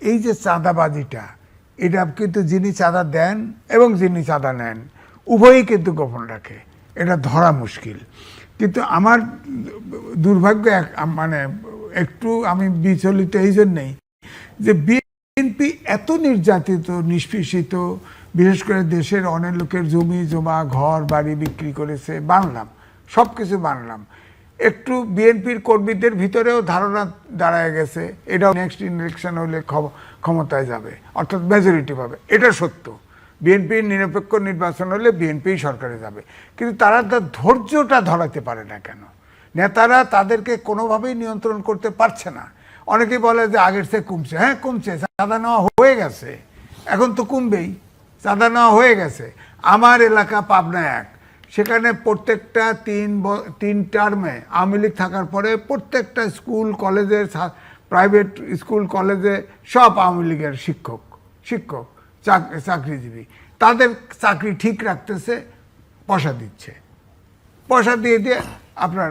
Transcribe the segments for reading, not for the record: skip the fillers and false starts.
এই যে চাঁদাবাজিটা, এটা কিন্তু যিনি চাঁদা দেন এবং যিনি চাঁদা নেন উভয়ই কিন্তু গোপন রাখে, এটা ধরা মুশকিল। কিন্তু আমার দুর্ভাগ্য মানে একটু আমি বিচলিত এই জন্যেই যে বিএনপি এত নির্যাতিত নিষ্পেষিত, বিশেষ করে দেশের অনেক লোকের জমি জমা ঘর বাড়ি বিক্রি করেছে, বানলাম সব কিছু বানলাম, একটু বিএনপির কর্মীদের ভিতরেও ধারণা দাঁড়ায় গেছে এটাও নেক্সট ইলেকশন হলে ক্ষমতায় যাবে, অর্থাৎ মেজরিটি পাবে। এটা সত্য, বিএনপির নিরপেক্ষ নির্বাচন হলে বিএনপি সরকারে যাবে। কিন্তু তারা তার ধৈর্যটা ধরাতে পারে না কেন? নেতারা তাদেরকে কোনোভাবেই নিয়ন্ত্রণ করতে পারছে না। অনেকেই বলে যে আগের চেয়ে কমছে, হ্যাঁ কমছে, চাঁদা নেওয়া হয়ে গেছে, এখন তো কমবেই, চাঁদা নেওয়া হয়ে গেছে। আমার এলাকা পাবনা 1, সেখানে প্রত্যেকটা তিন টার্মে আওয়ামী লীগ থাকার পরে প্রত্যেকটা স্কুল কলেজের, প্রাইভেট স্কুল কলেজে সব আওয়ামী লীগের শিক্ষক চাকরিজীবী, তাদের চাকরি ঠিক রাখতেছে, পয়সা দিচ্ছে, পয়সা দিয়ে আপনার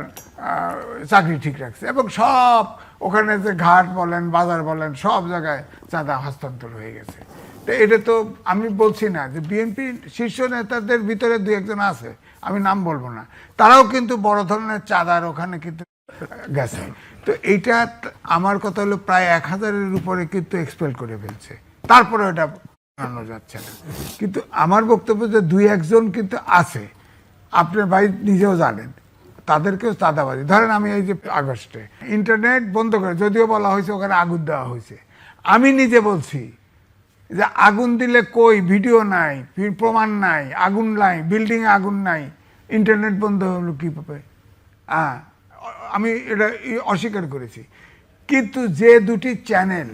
চাকরি ঠিক রাখছে। এবং সব ওখানে যে ঘাট বলেন বাজার বলেন সব জায়গায় চাঁদা হস্তান্তর হয়ে গেছে। তো এটা তো আমি বলছি না যে বিএনপি শীর্ষ নেতাদের ভিতরে 2-1 আছে, আমি নাম বলবো না, তারাও কিন্তু বড় ধরনের চাঁদার ওখানে কিন্তু গেছে। তো এইটা আমার কথা হলো প্রায় 1000-এর উপরে কিন্তু এক্সপেল করে ফেলছে, তারপরে এটা বানানো যাচ্ছে না। কিন্তু আমার বক্তব্য যে 2-1 কিন্তু আছে, আপনার ভাই নিজেও জানেন, তাদেরকেও চাঁদাবাজি। ধরেন আমি এই যে আগস্টে ইন্টারনেট বন্ধ করে, যদিও বলা হয়েছে ওখানে আগুন দেওয়া হয়েছে, আমি নিজে বলছি যে আগুন দিলে কই ভিডিও নাই, প্রমাণ নাই, আগুন নাই, বিল্ডিংয়ে আগুন নাই, ইন্টারনেট বন্ধ হলো কীভাবে? আমি এটা অস্বীকার করেছি। কিন্তু যে 2টি চ্যানেল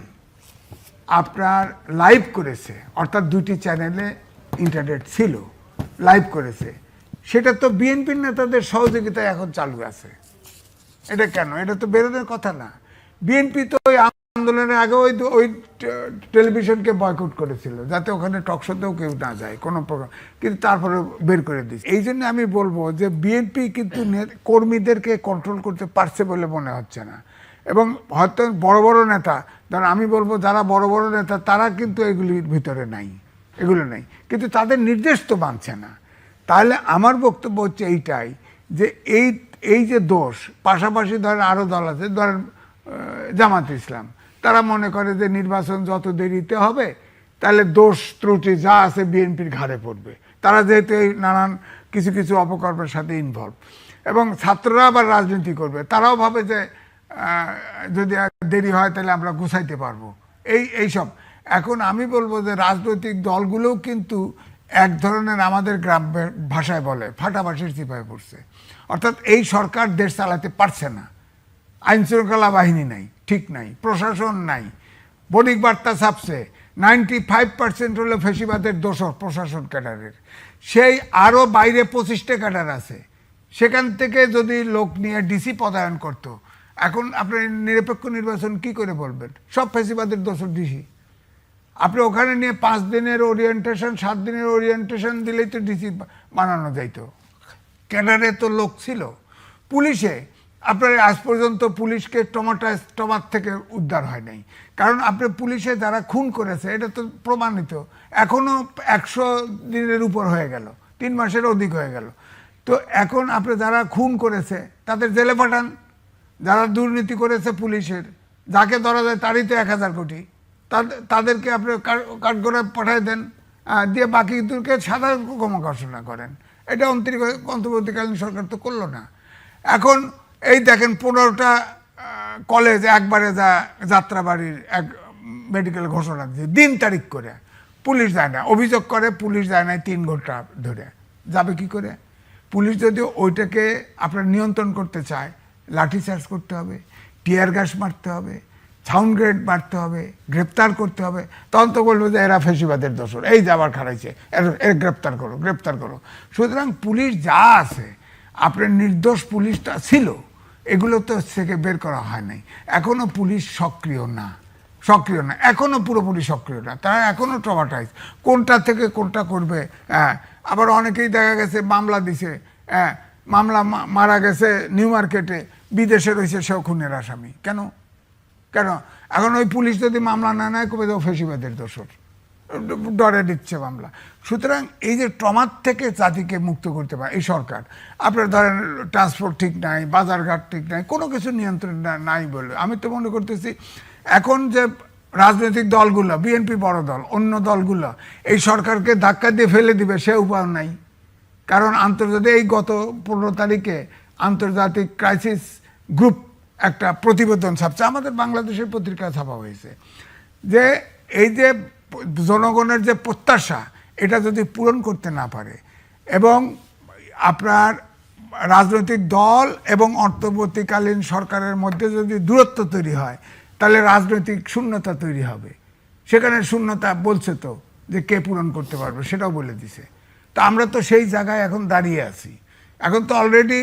আপনার লাইভ করেছে, অর্থাৎ 2টি চ্যানেলে ইন্টারনেট ছিল, লাইভ করেছে, সেটা তো বিএনপির নেতাদের সহযোগিতায় এখন চালু আছে। এটা কেন? এটা তো বেরোনোর কথা না। বিএনপি তো ওই আন্দোলনের আগে ওই টেলিভিশনকে বয়কট করেছিল, যাতে ওখানে টকশোতেও কেউ না যায় কোনো প্রকার, কিন্তু তারপরে বের করে দিচ্ছে। এই জন্য আমি বলবো যে বিএনপি কিন্তু কর্মীদেরকে কন্ট্রোল করতে পারছে বলে মনে হচ্ছে না। এবং হয়তো বড় বড় নেতা, ধরেন আমি বলবো যারা বড় বড় নেতা তারা কিন্তু এগুলির ভিতরে নাই, এগুলো নেই, কিন্তু তাদের নির্দেশ তো মানছে না। তাহলে আমার বক্তব্য হচ্ছে এইটাই যে এই যে দোষ, পাশাপাশি ধরেন আরও দল আছে, ধরেন জামাত ইসলাম, তারা মনে করে যে নির্বাচন যত দেরিতে হবে তাহলে দোষ ত্রুটি যা আছে বিএনপির ঘাড়ে পড়বে, তারা যেহেতু এই নানান কিছু অপকর্মের সাথে ইনভলভ। এবং ছাত্ররা আবার রাজনীতি করবে, তারাও ভাবে যে যদি দেরি হয় তাহলে আমরা গুছাইতে পারবো, এইসব। এখন আমি বলবো যে রাজনৈতিক দলগুলোও কিন্তু এক ধরনের আমাদের গ্রাম ভাষায় বলে ফাটাবাসির চিপায় পড়ছে, অর্থাৎ এই সরকার দেশ চালাতে পারছে না, আইন শৃঙ্খলা বাহিনী নাই, ঠিক নাই, প্রশাসন নাই, বণিক বার্তা ছাপছে 95% হলো ফেসিবাদের দোষর প্রশাসন ক্যাডারের, সেই আরও বাইরে 25টা ক্যাডার আছে, সেখান থেকে যদি লোক নিয়ে ডিসি পদায়ন করতো, এখন আপনি নিরপেক্ষ নির্বাচন কি করে বলবেন? সব ফেসিবাদের দোষর ডিসি। আপনি ওখানে নিয়ে 5 দিনের ওরিয়েন্টেশন 7 দিনের ওরিয়েন্টেশন দিলেই তো ডিসি বানানো যাইতো। ক্যাডারে তো লোক ছিল। পুলিশে আপনার আজ পর্যন্ত পুলিশকে টমাট থেকে উদ্ধার হয় নাই, কারণ আপনি পুলিশে যারা খুন করেছে এটা তো প্রমাণিত, এখনও 100 দিনের উপর হয়ে গেল, 3 মাসের অধিক হয়ে গেল। তো এখন আপনি যারা খুন করেছে তাদের জেলে পাঠান, যারা দুর্নীতি করেছে পুলিশের, যাকে ধরা যায় তারই তো 1000 কোটি, তাদেরকে আপনি কাঠগড়ায় পাঠায় দেন, দিয়ে বাকিদেরকে সাধারণ ক্ষমা করেন। এটা অন্তর্বর্তীকালীন সরকার তো করলো না। এখন এই দেখেন 15টা কলেজ একবারে যাত্রাবাড়ির এক মেডিকেল ঘোষণা দিয়ে দিন তারিখ করে, পুলিশ যায় না, অভিযোগ করে পুলিশ যায় না 3 ঘন্টা ধরে, যাবে কি করে? পুলিশ যদি ওইটাকে আপনার নিয়ন্ত্রণ করতে চায়, লাঠিচার্জ করতে হবে, টিয়ার গ্যাস মারতে হবে, সাউন্ড গ্রেড মারতে হবে, গ্রেপ্তার করতে হবে, তখন তো বলবো যে এরা ফেসিবাদের দোষর, এই যে আবার খারাইছে, এর গ্রেপ্তার করো। সুতরাং পুলিশ যা আছে, আপনার নির্দোষ পুলিশটা ছিল, এগুলো তো থেকে বের করা হয় নাই। এখনও পুলিশ সক্রিয় না, এখনও পুরোপুরি সক্রিয় না, তারা এখনও ট্রমাটাইজ, কোনটা থেকে কোনটা করবে। আবার অনেকেই দেখা গেছে মামলা দিছে, মামলা মারা গেছে নিউ মার্কেটে, বিদেশে রয়েছে সেও খুনের আসামি। কেন? কেন এখন ওই পুলিশ যদি মামলা না নেয় কবে তো ফেসিবাদের দোষর, ডরে দিচ্ছে মামলা। সুতরাং এই যে ট্রমার থেকে জাতিকে মুক্ত করতে পারে এই সরকার, আপনার ধরেন ট্রান্সপোর্ট ঠিক নাই, বাজারঘাট ঠিক নাই, কোনো কিছু নিয়ন্ত্রণ নাই বলে আমি তো মনে করতেছি এখন যে রাজনৈতিক দলগুলো, বিএনপি বড় দল, অন্য দলগুলো এই সরকারকে ধাক্কা দিয়ে ফেলে দিবে সে উপায় নাই। কারণ আন্তর্জাতিক এই গত 15 তারিখে আন্তর্জাতিক ক্রাইসিস গ্রুপ একটা প্রতিবেদন ছাপছে, আমাদের বাংলাদেশের পত্রিকা ছাপা হয়েছে, যে এই যে জনগণের যে প্রত্যাশা এটা যদি পূরণ করতে না পারে এবং আপনার রাজনৈতিক দল এবং অন্তর্বর্তীকালীন সরকারের মধ্যে যদি দূরত্ব তৈরি হয় তাহলে রাজনৈতিক শূন্যতা তৈরি হবে। সেখানে শূন্যতা বলছে তো যে কে পূরণ করতে পারবে সেটাও বলে দিছে। তা আমরা তো সেই জায়গায় এখন দাঁড়িয়ে আছি। এখন তো অলরেডি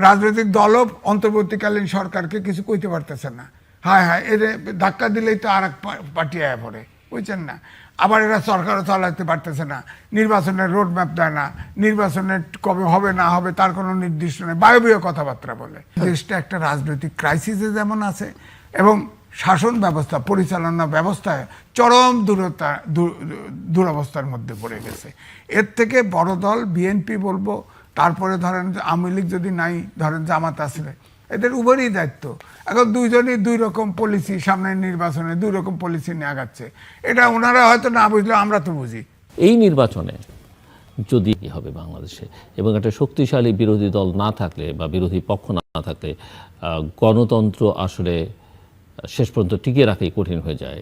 রাজনৈতিক দলও অন্তর্বর্তীকালীন সরকারকে কিছু কইতে পারতেছে না। হ্যাঁ এদের ধাক্কা দিলেই তো আর এক পার্টি আয়া পড়ে, বুঝছেন না। আবার এরা সরকারও চালাতে পারতেছে না, নির্বাচনের রোড ম্যাপ দেয় না, নির্বাচনের কবে হবে না হবে তার কোনো নির্দিষ্ট নেই, বায়বীয় কথাবার্তা বলে। দেশটা একটা রাজনৈতিক ক্রাইসিসে যেমন আছে এবং শাসন ব্যবস্থা পরিচালনা ব্যবস্থায় চরম দুরবস্থার মধ্যে পড়ে গেছে। এর থেকে বড় দল বিএনপি বলবো, তারপরে ধরেন আওয়ামী লীগ যদি নাই, ধরেন জামাত আসলে, এদের উভয়ই দায়িত্ব। এখন দুইজনই দুই রকম পলিসি, সামনে নির্বাচনে দুই রকম পলিসি নিয়ে আগাচ্ছে। এটা ওনারা হয়তো না বুঝলেও আমরা তো বুঝি। এই নির্বাচনে যদি হবে বাংলাদেশে এবং একটা শক্তিশালী বিরোধী দল না থাকলে বা বিরোধী পক্ষ না থাকলে গণতন্ত্র আসলে শেষ পর্যন্ত টিকিয়ে রাখাই কঠিন হয়ে যায়।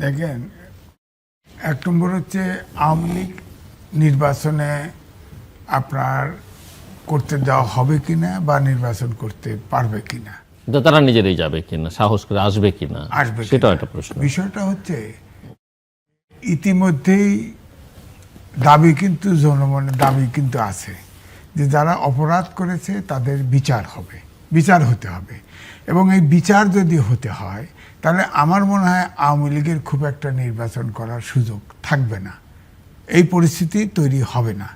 দেখেন, এক নম্বর হচ্ছে আওয়ামী লীগ নির্বাচনে আপনার করতে দেওয়া হবে কিনা বা নির্বাচন করতে পারবে কিনা, তারা নিজেরাই যাবে কিনা, সাহস করে আসবে কিনা, সেটাও একটা প্রশ্ন। বিষয়টা হচ্ছে ইতিমধ্যেই দাবি কিন্তু জনমনের দাবি কিন্তু আছে যে যারা অপরাধ করেছে তাদের বিচার হবে, বিচার হতে হবে। এবং এই বিচার যদি হতে হয় তাহলে আমার মনে হয় আওয়ামী লীগের খুব একটা নির্বাচন করার সুযোগ থাকবে না, এই পরিস্থিতি তৈরি হবে না।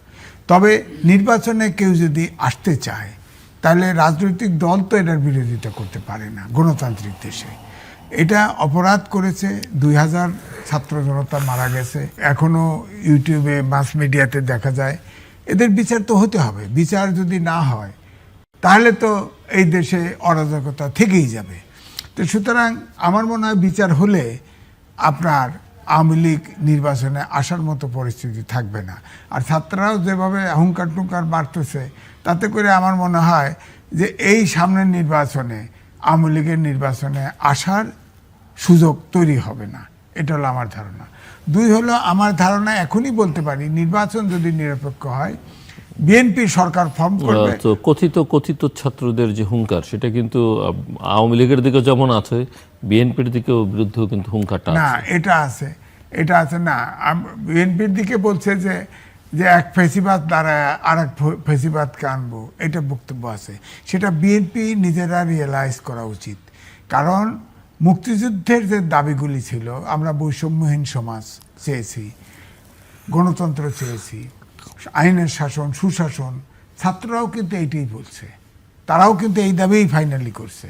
তবে নির্বাচনে কেউ যদি আসতে চায় তাহলে রাজনৈতিক দল তো এটার বিরোধিতা করতে পারে না গণতান্ত্রিক দেশে। এটা অপরাধ করেছে, 2000 ছাত্র জনতা মারা গেছে, এখনো ইউটিউবে মাস মিডিয়াতে দেখা যায়। এদের বিচার তো হতে হবে। বিচার যদি না হয় তাহলে তো এই দেশে অরাজকতা থেকেই যাবে। তো সুতরাং আমার মনে হয় বিচার হলে আপনার আওয়ামী লীগ নির্বাচনে আসার মতো পরিস্থিতি থাকবে না। আর ছাত্ররাও যেভাবে হুঙ্কার টুঙ্কার মারতেছে তাতে করে আমার মনে হয় যে এই সামনের নির্বাচনে আওয়ামী লীগের নির্বাচনে আসার সুযোগ তৈরি হবে না, এটা হলো আমার ধারণা। দুই হলো আমার ধারণা এখনই বলতে পারি নির্বাচন যদি নিরপেক্ষ হয় বিএনপি সরকার ফর্ম করবে। তো কথিত ছাত্রদের যে হুঙ্কার সেটা কিন্তু আওয়ামী লীগের দিকে যেমন আছে বিএনপির দিকেও বিরুদ্ধেও কিন্তু হুঙ্কারটা না, এটা আছে না। বিএনপির দিকে বলছে যে এক ফেসিবাদ দ্বারা আর এক ফেসিবাদকে আনবো, এটা বক্তব্য আছে। সেটা বিএনপি নিজেরা রিয়েলাইজ করা উচিত। কারণ মুক্তিযুদ্ধের যে দাবিগুলি ছিল, আমরা বৈষম্যহীন সমাজ চেয়েছি, গণতন্ত্র চেয়েছি, আইনের শাসন, সুশাসন, ছাত্ররাও কিন্তু এইটাই বলছে, তারাও কিন্তু এই দাবিই ফাইনালি করছে।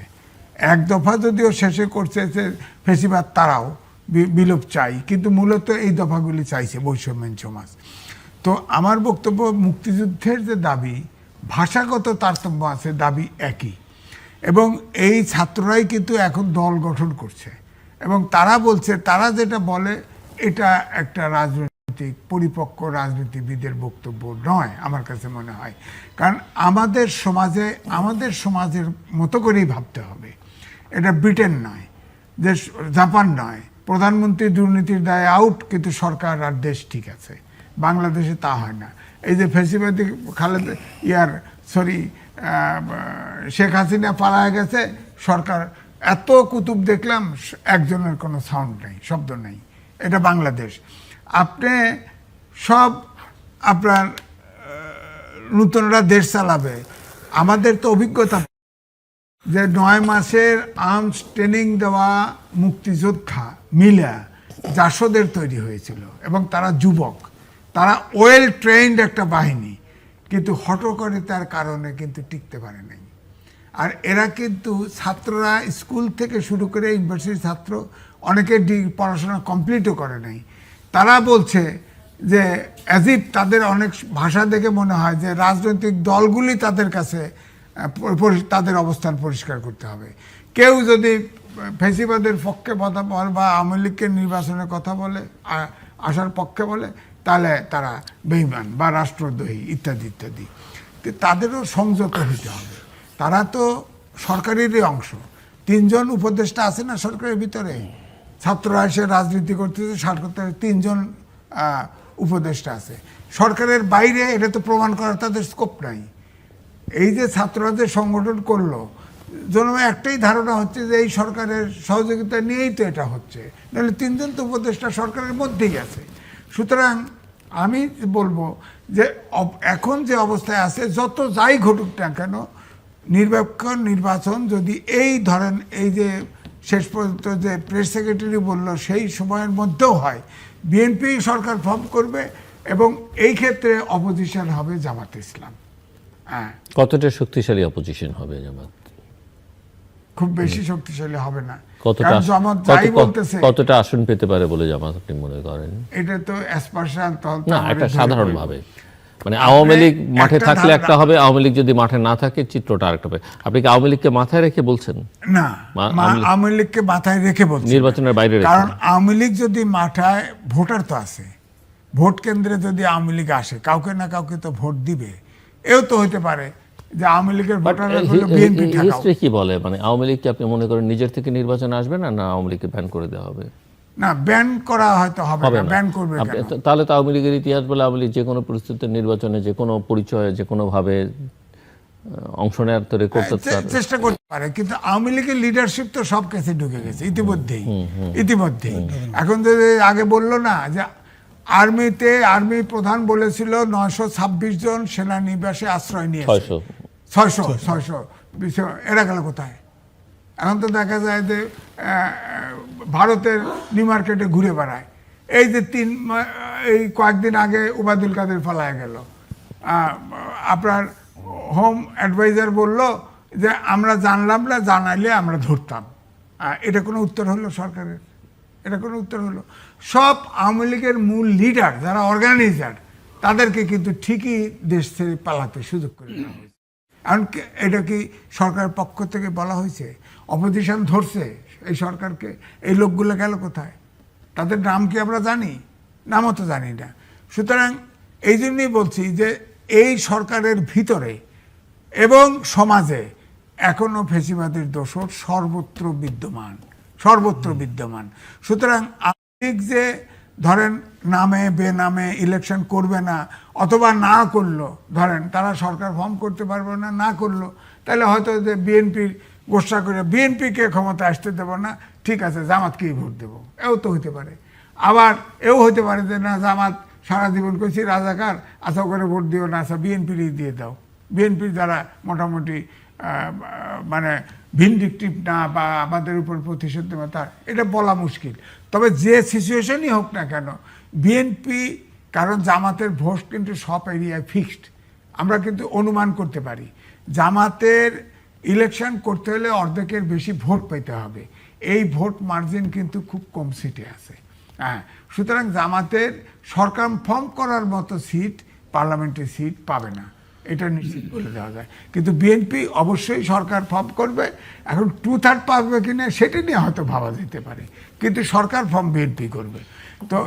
এক দফা যদিও শেষে করছে যে ফেসিবাদ তারাও বিলোপ চাই, কিন্তু মূলত এই দফাগুলি চাইছে বৈষম্যহীন সমাজ। তো আমার বক্তব্য মুক্তিযুদ্ধের যে দাবি, ভাষাগত তারতম্য আছে, দাবি একই। এবং এই ছাত্ররাই কিন্তু এখন দল গঠন করছে এবং তারা বলছে, তারা যেটা বলে এটা একটা রাজনৈতিক পরিপক্ক রাজনীতিবিদের বক্তব্য নয় আমার কাছে মনে হয়। কারণ আমাদের সমাজের মতো করেই ভাবতে হবে। এটা ব্রিটেন নয়, দেশ জাপান নয়, প্রধানমন্ত্রী দুর্নীতির দায়ে আউট কিন্তু সরকার আর দেশ ঠিক আছে। বাংলাদেশে তা হয় না। এই যে ফেসিবাদী শেখ হাসিনা পালায় গেছে, সরকার এত কুতুব দেখলাম, একজনের কোনো সাউন্ড নেই, শব্দ নেই। এটা বাংলাদেশ। আপনি সব আপনার নূতনরা দেশ চালাবে। আমাদের তো অভিজ্ঞতা যে 9 মাসের আর্মস ট্রেনিং দেওয়া মুক্তিযোদ্ধা মিলা জাসদের তৈরি হয়েছিল এবং তারা যুবক, তারা ওয়েল ট্রেন্ড একটা বাহিনী, কিন্তু হঠকারিতার কারণে কিন্তু টিকতে পারে নাই। আর এরা কিন্তু ছাত্ররা স্কুল থেকে শুরু করে ইউনিভার্সিটির ছাত্র অনেকে পড়াশোনা কমপ্লিটও করে নাই, তারা বলছে যে অ্যাজিপ তাদের অনেক ভাষা দেখে মনে হয় যে রাজনৈতিক দলগুলি তাদের কাছে তাদের অবস্থান পরিষ্কার করতে হবে। কেউ যদি ফেসিবাদের পক্ষে কথা বলে বা আওয়ামী লীগের নির্বাচনের কথা বলে, আসার পক্ষে বলে, তাহলে তারা বেঈমান বা রাষ্ট্রদ্রোহী ইত্যাদি ইত্যাদি। তাদেরও সংযত হতে হবে, তারা তো সরকারেরই অংশ। 3 জন উপদেষ্টা আছে না সরকারের ভিতরে, ছাত্ররা এসে রাজনীতি করতেছে, সরকারের 3 জন উপদেষ্টা আছে। সরকারের বাইরে এটা তো প্রমাণ করার তাদের স্কোপ নাই। এই যে ছাত্ররা যে সংগঠন করলো, জনমে একটাই ধারণা হচ্ছে যে এই সরকারের সহযোগিতা নিয়েই তো এটা হচ্ছে, নাহলে 3 জন তো উপদেষ্টা সরকারের মধ্যেই আছে। সুতরাং আমি বলবো যে এখন যে অবস্থায় আছে, যত যাই ঘটুক না কেন, নিরপেক্ষ নির্বাচন যদি এই ধরেন এই যে শেষ পর্যন্ত যে প্রেস সেক্রেটারি বলল সেই সময়ের মধ্যেও হয়, বিএনপি সরকার ফর্ম করবে এবং এই ক্ষেত্রে অপোজিশন হবে জামাত ইসলাম। হ্যাঁ, কতটা শক্তিশালী অপোজিশন হবে জামাত? খুব বেশি শক্তিশালী হবে না। কতটা জামাত যাই বলতেছে, কতটা আসন পেতে পারে বলে জামাত আপনি মনে করেন? এটা তো অ্যাসপারশন না, এটা সাধারণ ভাবে, মানে আওয়ামী লীগ মাঠে থাকলে একটা হবে, আওয়ামী লীগ যদি মাঠে না থাকে চিত্রটা আরেকটা হবে। আপনি কি আওয়ামী লীগকে মাথায় রেখে বলছেন? না, আওয়ামী লীগকে মাথায় রেখে বলছেন, নির্বাচনের বাইরে রেখে। কারণ আওয়ামী লীগ যদি মাথায়, ভোটার তো আছে, ভোট কেন্দ্রে যদি আওয়ামী লীগ আসে, কাউকে না কাউকে তো ভোট দিবে। এও তো হতে পারে যে আওয়ামী লীগের ভোটাররা বিএনপি ঠেকাও। হিস্ট্রি কি বলে, মানে আওয়ামী লীগকে আপনি মনে করেন নিজের থেকে নির্বাচন আসবে না, না আওয়ামী লীগকে ব্যান করে দেওয়া হবে? না, ব্যান করা হয়তো হবে না, ব্যান করবে কেন? তাহলে তো আওয়ামী লীগের ইতিহাস বলে আওয়ামী লীগ যে কোনো পরিস্থিতিতে নির্বাচনে যে কোনো পরিচয়ে যে কোনো ভাবে অংশ নেওয়ার তৈরি করতে চেষ্টা করতে পারে, কিন্তু আওয়ামী লীগের লিডারশিপ তো সব কাছে ঢুকে গেছে ইতিমধ্যেই। এখন যদি আগে বললো না যে আর্মি প্রধান বলেছিল 926 জন সেনানিবাসে আশ্রয় নিয়েছে, 600 এরা গেল কোথায়? এখন তো দেখা যায় যে ভারতের নিউ মার্কেটে ঘুরে বেড়ায়। এই যে এই কয়েকদিন আগে উবায়দুল কাদের পালায় গেল, আপনার হোম অ্যাডভাইজার বলল যে আমরা জানলাম না, জানাইলে আমরা ধরতাম। এটা কোনো উত্তর হলো সরকারের? এটা কোনো উত্তর হলো? সব আওয়ামী লীগের মূল লিডার যারা অর্গানাইজার, তাদেরকে কিন্তু ঠিকই দেশ ছেড়ে পালাতে সুযোগ করে দেওয়া হয়েছে। কারণ এটা কি সরকারের পক্ষ থেকে বলা হয়েছে? অপোজিশন ধরছে এই সরকারকে, এই লোকগুলো গেল কোথায়? তাদের নাম কি আমরা জানি? নামও তো জানি না। সুতরাং এই জন্যই বলছি যে এই সরকারের ভিতরে এবং সমাজে এখনো ফেসিবাদের দোষর সর্বত্র বিদ্যমান। সুতরাং আওয়ামী লীগ যে ধরেন নামে বেনামে ইলেকশন করবে না, অথবা না করলো, ধরেন তারা সরকার ফর্ম করতে পারবে না করলো, তাহলে হয়তো যে বিএনপির গোসা করে বিএনপিকে ক্ষমতা আসতে দেবো না, ঠিক আছে জামাতকেই ভোট দেবো, এও তো হইতে পারে। আবার এও হইতে পারে যে না, জামাত সারা জীবন করছি রাজাকার, আশা করে ভোট দিও না, আচ্ছা বিএনপিরই দিয়ে দাও। বিএনপির যারা মোটামুটি মানে ভিনডিকটিভ না বা আমাদের উপর প্রতিশোধ নেবে, তার এটা বলা মুশকিল। তবে যে সিচুয়েশনই হোক না কেন, বিএনপি, কারণ জামাতের ভোট কিন্তু সব এরিয়ায় ফিক্সড, আমরা কিন্তু অনুমান করতে পারি জামাতের ইলেকশন করতে হলে অর্ধেকের বেশি ভোট পেতে হবে। এই ভোট মার্জিন কিন্তু খুব কম সিটে আছে। হ্যাঁ, সুতরাং জামাতের সরকার ফর্ম করার মতো সিট, পার্লামেন্টের সিট পাবে না, এটা নিশ্চিত বলে দেওয়া যায়। কিন্তু বিএনপি অবশ্যই সরকার ফর্ম করবে। এখন 2/3 পাবে কিনা সেটা নিয়ে হয়তো ভাবা যেতে পারে, কিন্তু সরকার ফর্ম বিএনপি করবে। তো